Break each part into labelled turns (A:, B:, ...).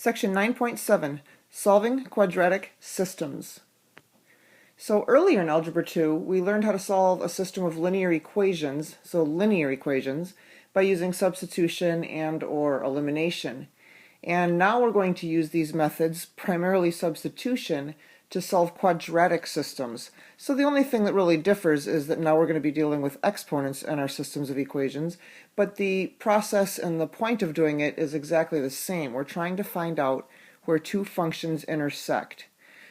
A: Section 9.7, Solving Quadratic Systems. So earlier in Algebra 2, we learned how to solve a system of linear equations, by using substitution and/or elimination. And now we're going to use these methods, primarily substitution, to solve quadratic systems. So the only thing that really differs is that now we're going to be dealing with exponents in our systems of equations, but the process and the point of doing it is exactly the same. We're trying to find out where two functions intersect.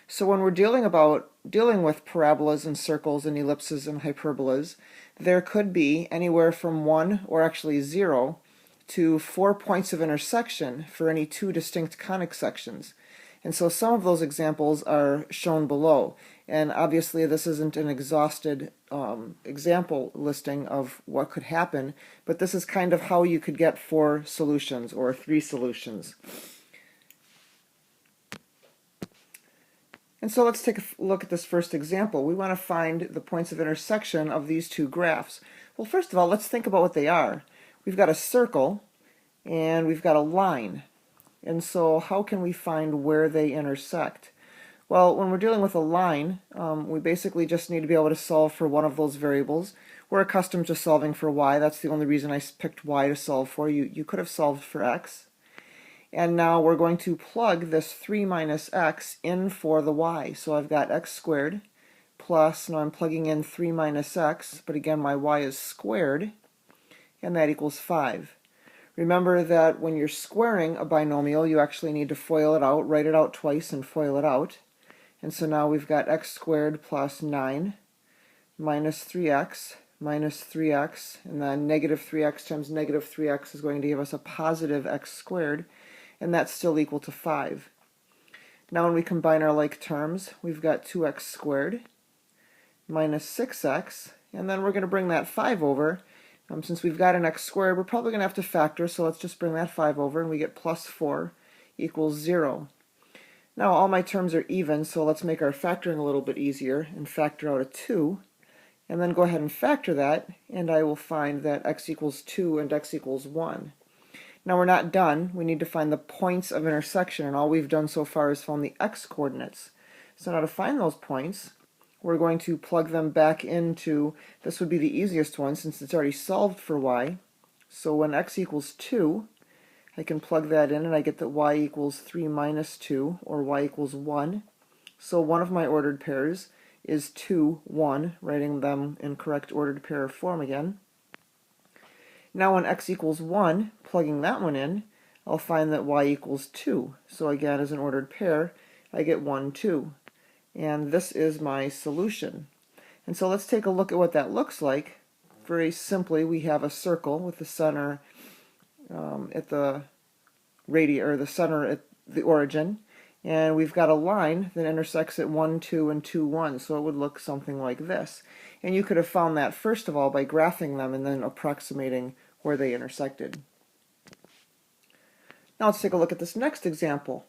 A: So when we're dealing with parabolas and circles and ellipses and hyperbolas, there could be anywhere from 1, or actually 0, to 4 points of intersection for any two distinct conic sections. And so some of those examples are shown below. And obviously this isn't an exhausted example listing of what could happen, but this is kind of how you could get 4 solutions or 3 solutions. And so let's take a look at this first example. We want to find the points of intersection of these two graphs. Well, first of all, let's think about what they are. We've got a circle and we've got a line. And so how can we find where they intersect? Well, when we're dealing with a line, we basically just need to be able to solve for one of those variables. We're accustomed to solving for y. That's the only reason I picked y to solve for. You could have solved for x. And now we're going to plug this 3 minus x in for the y. So I've got x squared plus, now I'm plugging in 3 minus x, but again my y is squared, and that equals 5. Remember that when you're squaring a binomial, you actually need to FOIL it out, write it out twice and FOIL it out. And so now we've got x squared plus 9 minus 3x minus 3x, and then negative 3x times negative 3x is going to give us a positive x squared, and that's still equal to 5. Now when we combine our like terms, we've got 2x squared minus 6x, and then we're going to bring that 5 over. Since we've got an x squared, we're probably going to have to factor, so let's just bring that 5 over, and we get plus 4 equals 0. Now all my terms are even, so let's make our factoring a little bit easier and factor out a 2, and then go ahead and factor that, and I will find that x equals 2 and x equals 1. Now we're not done. We need to find the points of intersection, and all we've done so far is found the x-coordinates. So now to find those points, we're going to plug them back into, this would be the easiest one since it's already solved for y. So when x equals 2, I can plug that in and I get that y equals 3 minus 2, or y equals 1. So one of my ordered pairs is 2, 1, writing them in correct ordered pair form again. Now when x equals 1, plugging that one in, I'll find that y equals 2. So again, as an ordered pair, I get 1, 2. And this is my solution. And so let's take a look at what that looks like. Very simply, we have a circle with the center at the the center at the origin, and we've got a line that intersects at 1, 2, and 2, 1. So it would look something like this. And you could have found that first of all by graphing them and then approximating where they intersected. Now let's take a look at this next example.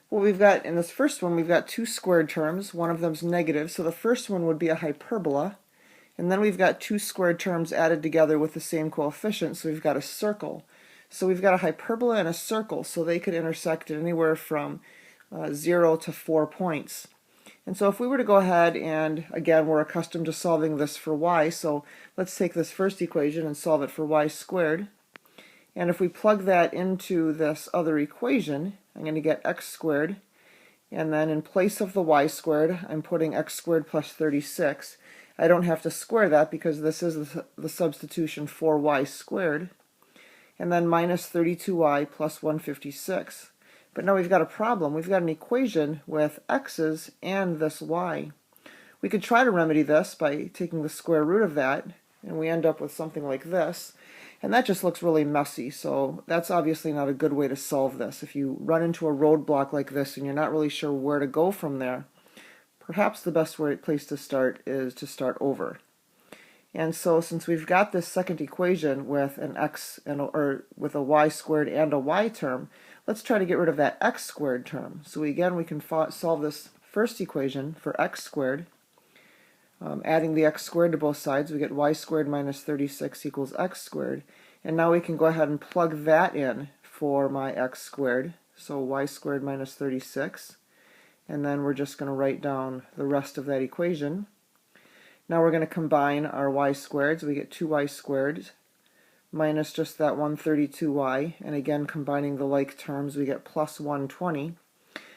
A: Well, we've got, in this first one, we've got two squared terms. One of them's negative, so the first one would be a hyperbola. And then we've got two squared terms added together with the same coefficient, so we've got a circle. So we've got a hyperbola and a circle, so they could intersect at anywhere from 0 to 4 points. And so if we were to go ahead and, again, we're accustomed to solving this for y, so let's take this first equation and solve it for y squared. And if we plug that into this other equation, I'm going to get x squared, and then in place of the y squared, I'm putting x squared plus 36. I don't have to square that because this is the substitution for y squared. And then minus 32y plus 156. But now we've got a problem. We've got an equation with x's and this y. We could try to remedy this by taking the square root of that, and we end up with something like this. And that just looks really messy, so that's obviously not a good way to solve this. If you run into a roadblock like this and you're not really sure where to go from there, perhaps the best place to start is to start over. And so since we've got this second equation with an x or with a y squared and a y term, let's try to get rid of that x squared term. So again, we can solve this first equation for x squared. Adding the x squared to both sides, we get y squared minus 36 equals x squared. And now we can go ahead and plug that in for my x squared. so y squared minus 36. And then we're just going to write down the rest of that equation. Now we're going to combine our y squareds. We get 2y squared minus just that 132y. And again, combining the like terms, we get plus 120.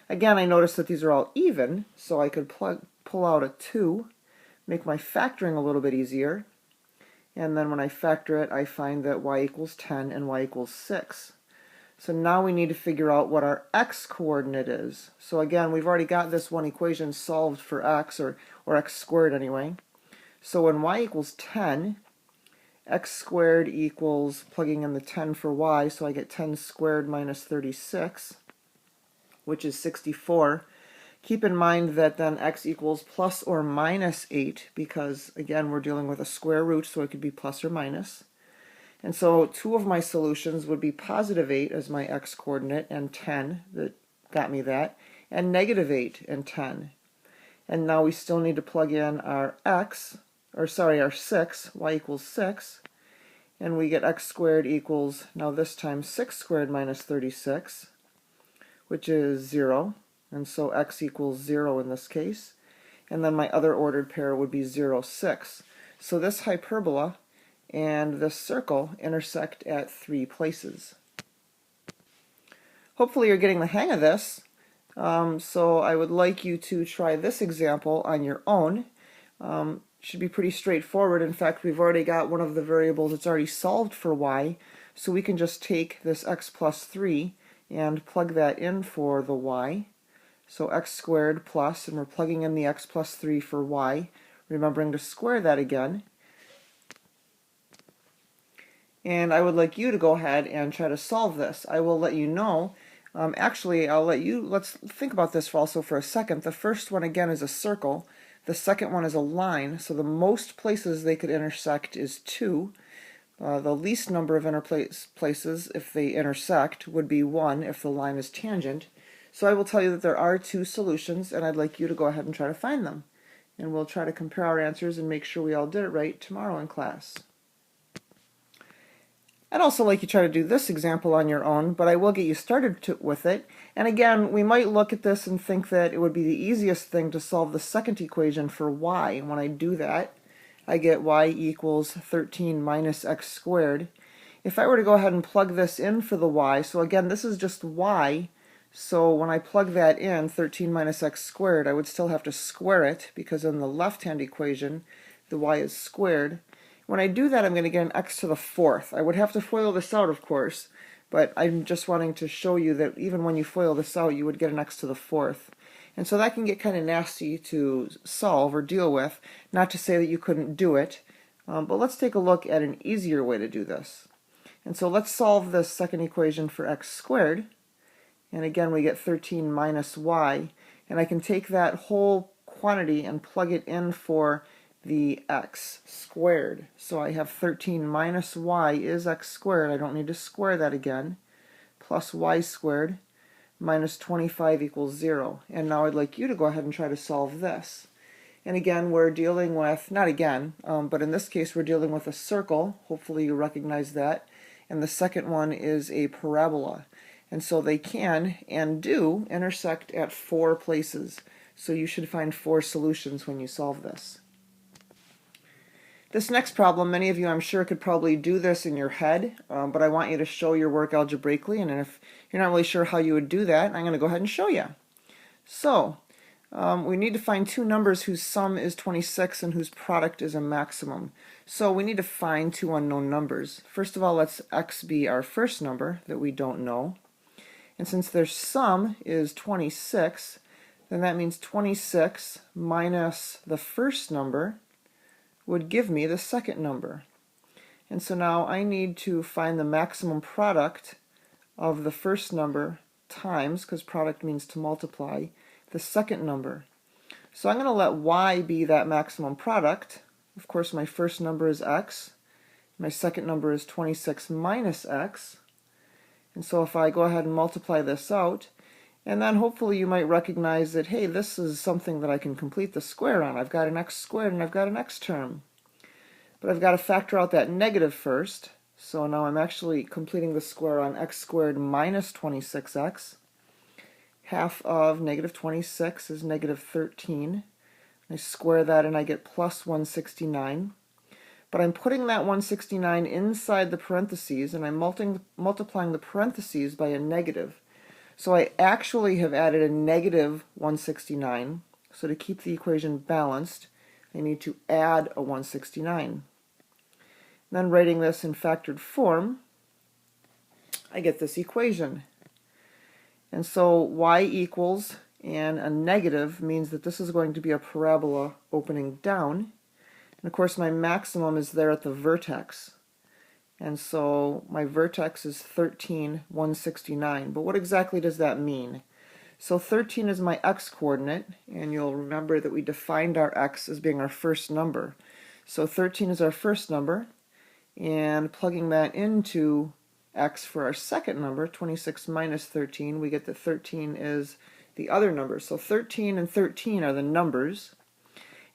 A: Again, I notice that these are all even, so I could pull out a 2, make my factoring a little bit easier. And then when I factor it, I find that y equals 10 and y equals 6. So now we need to figure out what our x coordinate is. So again, we've already got this one equation solved for x, or x squared anyway. So when y equals 10, x squared equals, plugging in the 10 for y, so I get 10 squared minus 36, which is 64. Keep in mind that then x equals plus or minus 8, because again, we're dealing with a square root, so it could be plus or minus. And so two of my solutions would be positive 8 as my x coordinate, and 10, that got me that, and negative 8 and 10. And now we still need to plug in our our 6, y equals 6, and we get x squared equals, now this time 6 squared minus 36, which is 0, and so x equals 0 in this case. And then my other ordered pair would be 0, 6. So this hyperbola and this circle intersect at 3 places. Hopefully you're getting the hang of this. So I would like you to try this example on your own. Should be pretty straightforward. In fact, we've already got one of the variables that's already solved for y, so we can just take this x plus 3 and plug that in for the y. So x squared plus, and we're plugging in the x plus 3 for y, remembering to square that again. And I would like you to go ahead and try to solve this. I will let you know. Actually, let's think about this also for a second. The first one again is a circle. The second one is a line. So the most places they could intersect is 2. The least number of places, if they intersect, would be 1 if the line is tangent. So I will tell you that there are 2 solutions, and I'd like you to go ahead and try to find them. And we'll try to compare our answers and make sure we all did it right tomorrow in class. I'd also like you to try to do this example on your own, but I will get you started with it. And again, we might look at this and think that it would be the easiest thing to solve the second equation for y. And when I do that, I get y equals 13 minus x squared. If I were to go ahead and plug this in for the y, so again, this is just y, so when I plug that in, 13 minus x squared, I would still have to square it, because in the left-hand equation, the y is squared. When I do that, I'm going to get an x to the 4th. I would have to FOIL this out, of course, but I'm just wanting to show you that even when you FOIL this out, you would get an x to the 4th. And so that can get kind of nasty to solve or deal with, not to say that you couldn't do it, but let's take a look at an easier way to do this. And so let's solve this second equation for x squared, and again we get 13 minus y, and I can take that whole quantity and plug it in for the x squared. So I have 13 minus y is x squared, I don't need to square that again, plus y squared minus 25 equals 0. And now I'd like you to go ahead and try to solve this. And again, we're dealing with, not again, but in this case we're dealing with a circle. Hopefully you recognize that. And the second one is a parabola. And so they can and do intersect at 4 places. So you should find 4 solutions when you solve this. This next problem, many of you I'm sure could probably do this in your head, but I want you to show your work algebraically, and if you're not really sure how you would do that, I'm going to go ahead and show you. So, we need to find 2 numbers whose sum is 26 and whose product is a maximum. So we need to find 2 unknown numbers. First of all, let's x be our first number that we don't know. And since their sum is 26, then that means 26 minus the first number would give me the second number. And so now I need to find the maximum product of the first number times, because product means to multiply, the second number. So I'm going to let y be that maximum product. Of course, my first number is x. My second number is 26 minus x. And so if I go ahead and multiply this out, and then hopefully you might recognize that, hey, this is something that I can complete the square on. I've got an x squared and I've got an x term. But I've got to factor out that negative first. So now I'm actually completing the square on x squared minus 26x. Half of negative 26 is negative 13. I square that and I get plus 169. But I'm putting that 169 inside the parentheses, and I'm multiplying the parentheses by a negative. So I actually have added a negative 169. So to keep the equation balanced, I need to add a 169. Then writing this in factored form, I get this equation. And so y equals, and a negative means that this is going to be a parabola opening down. And of course my maximum is there at the vertex. And so my vertex is 13, 169. But what exactly does that mean? So 13 is my x-coordinate, and you'll remember that we defined our x as being our first number. So 13 is our first number, and plugging that into x for our second number, 26 minus 13, we get that 13 is the other number. So 13 and 13 are the numbers.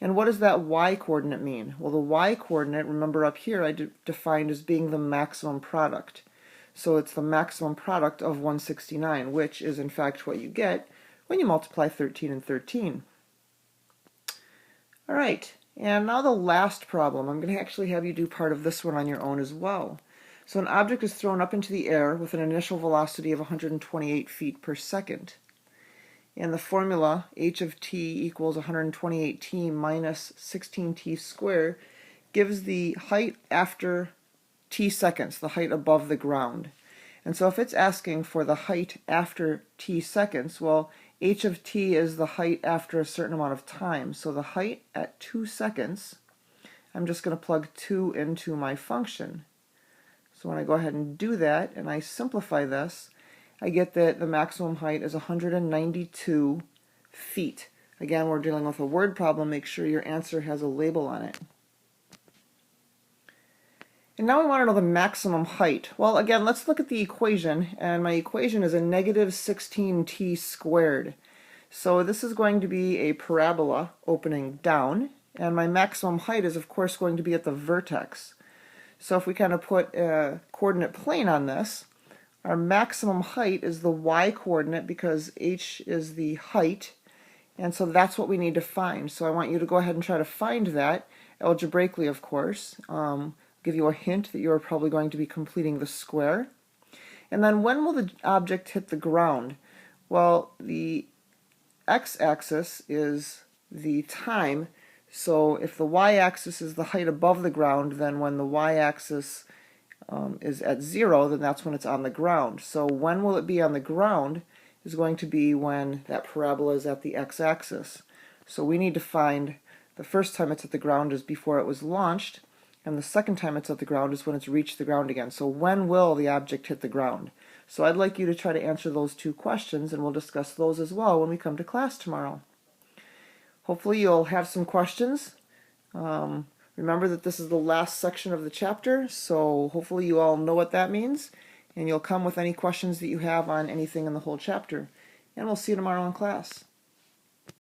A: And what does that y-coordinate mean? Well, the y-coordinate, remember up here, I defined as being the maximum product. So it's the maximum product of 169, which is in fact what you get when you multiply 13 and 13. All right, and now the last problem. I'm going to actually have you do part of this one on your own as well. So an object is thrown up into the air with an initial velocity of 128 feet per second. And the formula, h of t equals 128t minus 16t squared, gives the height after t seconds, the height above the ground. And so if it's asking for the height after t seconds, well, h of t is the height after a certain amount of time. So the height at 2 seconds, I'm just going to plug 2 into my function. So when I go ahead and do that, and I simplify this, I get that the maximum height is 192 feet. Again, we're dealing with a word problem. Make sure your answer has a label on it. And now we want to know the maximum height. Well, again, let's look at the equation. And my equation is a negative 16t squared. So this is going to be a parabola opening down. And my maximum height is, of course, going to be at the vertex. So if we kind of put a coordinate plane on this, our maximum height is the y-coordinate because h is the height, and so that's what we need to find. So I want you to go ahead and try to find that, algebraically of course. Give you a hint that you are probably going to be completing the square. And then when will the object hit the ground? Well, the x-axis is the time, so if the y-axis is the height above the ground, then when the y-axis is at 0, then that's when it's on the ground. So when will it be on the ground is going to be when that parabola is at the x-axis. So we need to find the first time it's at the ground is before it was launched, and the second time it's at the ground is when it's reached the ground again. So when will the object hit the ground? So I'd like you to try to answer those two questions, and we'll discuss those as well when we come to class tomorrow. Hopefully you'll have some questions. Remember that this is the last section of the chapter, so hopefully you all know what that means, and you'll come with any questions that you have on anything in the whole chapter. And we'll see you tomorrow in class.